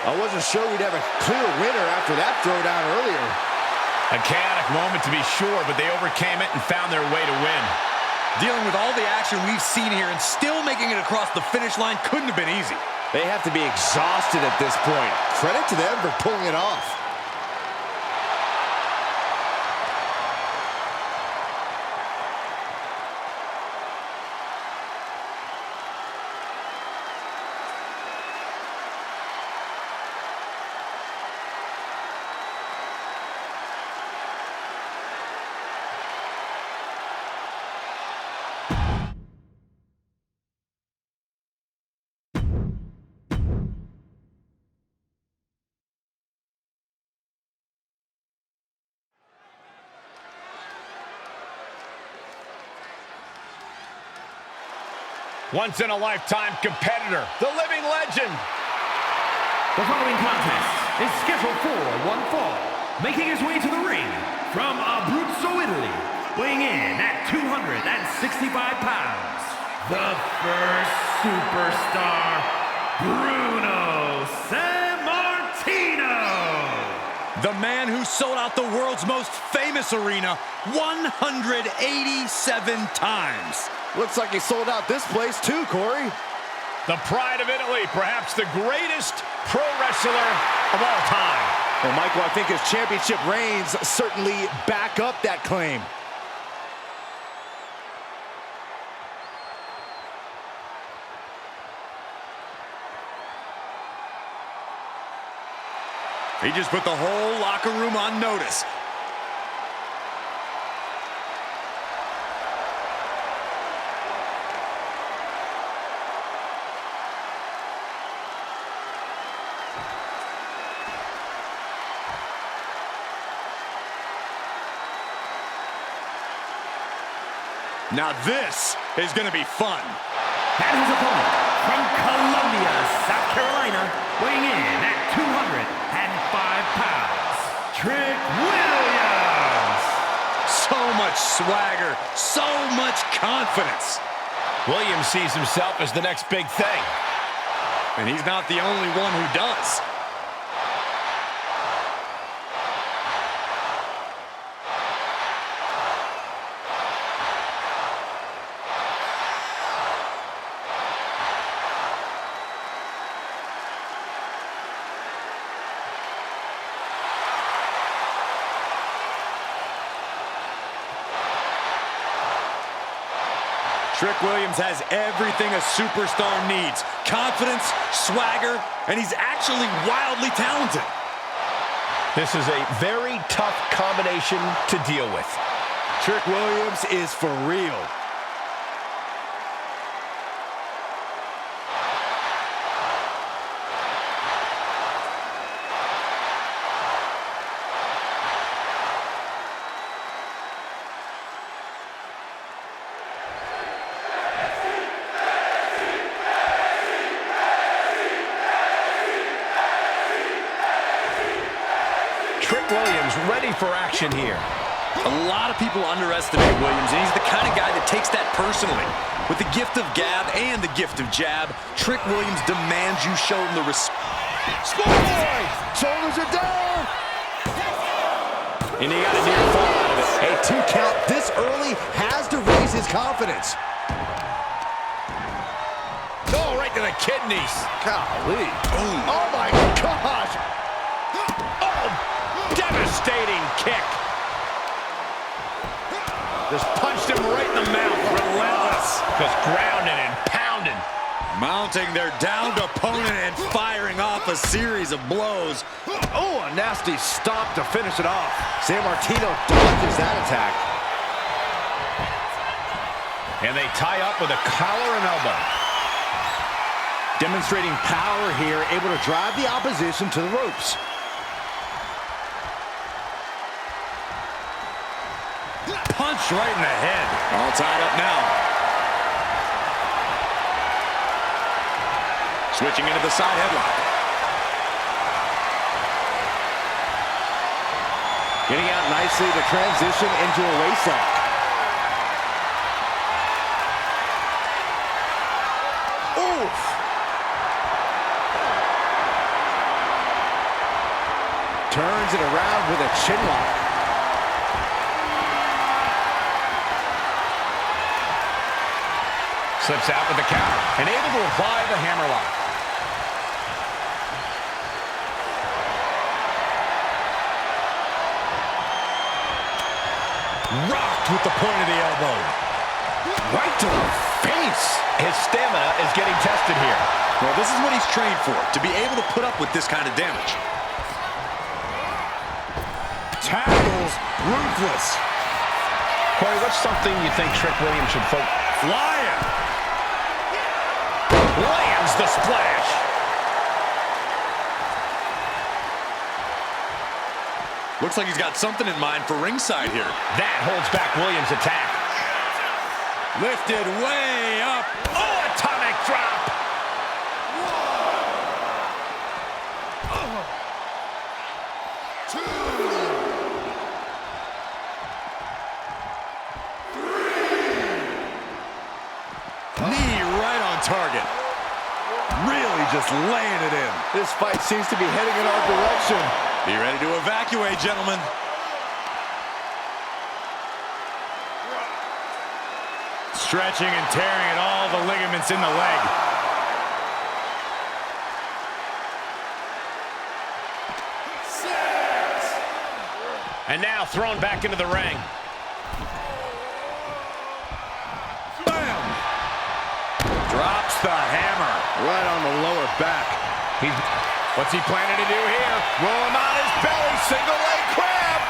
I wasn't sure we'd have a clear winner after that throwdown earlier. A chaotic moment to be sure, but they overcame it and found their way to win. Dealing with all the action we've seen here and still making it across the finish line couldn't have been easy. They have to be exhausted at this point. Credit to them for pulling it off. Once-in-a-lifetime competitor, the living legend. The following contest is scheduled for one fall. Making his way to the ring from Abruzzo, Italy, weighing in at 265 pounds, the first superstar, Bruno Sammartino. The man who sold out the world's most famous arena 187 times. Looks like he sold out this place too, Corey. The pride of Italy, perhaps the greatest pro wrestler of all time. Well, Michael, I think his championship reigns certainly back up that claim. He just put the whole locker room on notice. Now this is going to be fun. And his opponent from Columbia, South Carolina, weighing in at 205 pounds, Trick Williams. So much swagger, so much confidence. Williams sees himself as the next big thing. And he's not the only one who does. Trick Williams has everything a superstar needs. Confidence, swagger, and he's actually wildly talented. This is a very tough combination to deal with. Trick Williams is for real. Trick Williams ready for action here. A lot of people underestimate Williams, and he's the kind of guy that takes that personally. With the gift of gab and the gift of jab, Trick Williams demands you show him the respect. Schoolboy! Shoulders are down! And he got a near fall out of it. A 2 count this early has to raise his confidence. Oh, right to the kidneys. Golly. Oh my gosh! Devastating kick. Just punched him right in the mouth. Relentless. Just grounding and pounding. Mounting their downed opponent and firing off a series of blows. Oh, a nasty stop to finish it off. Sammartino dodges that attack. And they tie up with a collar and elbow. Demonstrating power here, able to drive the opposition to the ropes. Punch right in the head. All tied up now. Switching into the side headlock. Getting out nicely to transition into a waistlock. Oof! Turns it around with a chin lock. Slips out with the counter and able to apply the hammerlock. Rocked with the point of the elbow. Right to the face. His stamina is getting tested here. Well, this is what he's trained for, to be able to put up with this kind of damage. Tackles ruthless. Corey, what's something you think Trick Williams should focus? Flying. Lands the splash. Looks like he's got something in mind for ringside here. That holds back Williams' attack. Lifted way up. Oh, atomic drop. Knee right on target. Really just laying it in. This fight seems to be heading in our direction. Be ready to evacuate, gentlemen. Stretching and tearing at all the ligaments in the leg. And now thrown back into the ring. Bam! Drops the hammer. Right on the lower back. What's he planning to do here? Roll him on his belly, single leg crab.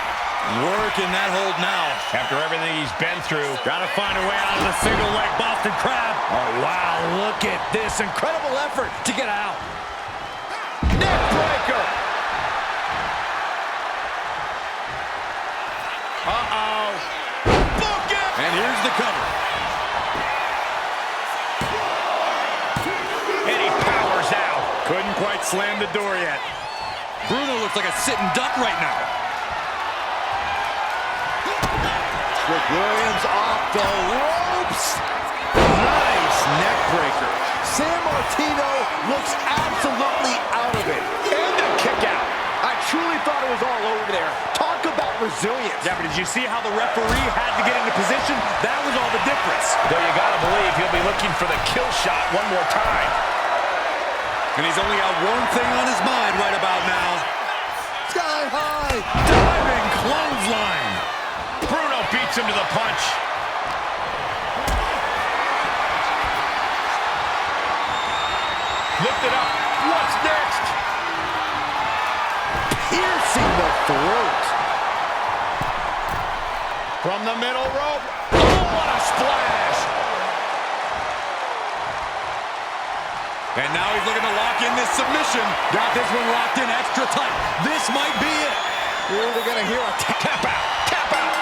Working that hold now. After everything he's been through. Gotta find a way out of the single leg Boston Crab. Oh, wow, look at this incredible effort to get out. Neck breaker. Uh-oh. Book it! And here's the cover. And he powers out. Couldn't quite slam the door yet. Bruno looks like a sitting duck right now. Trick Williams off the ropes. Nice neck breaker. San Martino looks absolutely out of it. And a kick out. I truly thought it was all over there. Talk about resilience. Yeah, but did you see how the referee had to get into position? That was all the difference. Though you gotta believe he'll be looking for the kill shot one more time. And he's only got one thing on his mind right about now. Sky high. Diving clothesline. Bruno beats him to the punch. Lift it up. What's next? Piercing the throat. From the middle rope. Oh, what a splash. And now he's looking to lock in this submission. Got this one locked in extra tight. This might be it. We're gonna hear a Tap out. Tap out.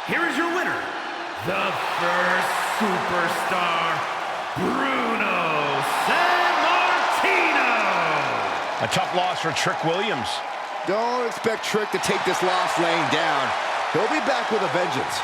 Here is your winner, the first superstar, Bruno Sammartino. A tough loss for Trick Williams. Don't expect Trick to take this loss laying down. He'll be back with a vengeance.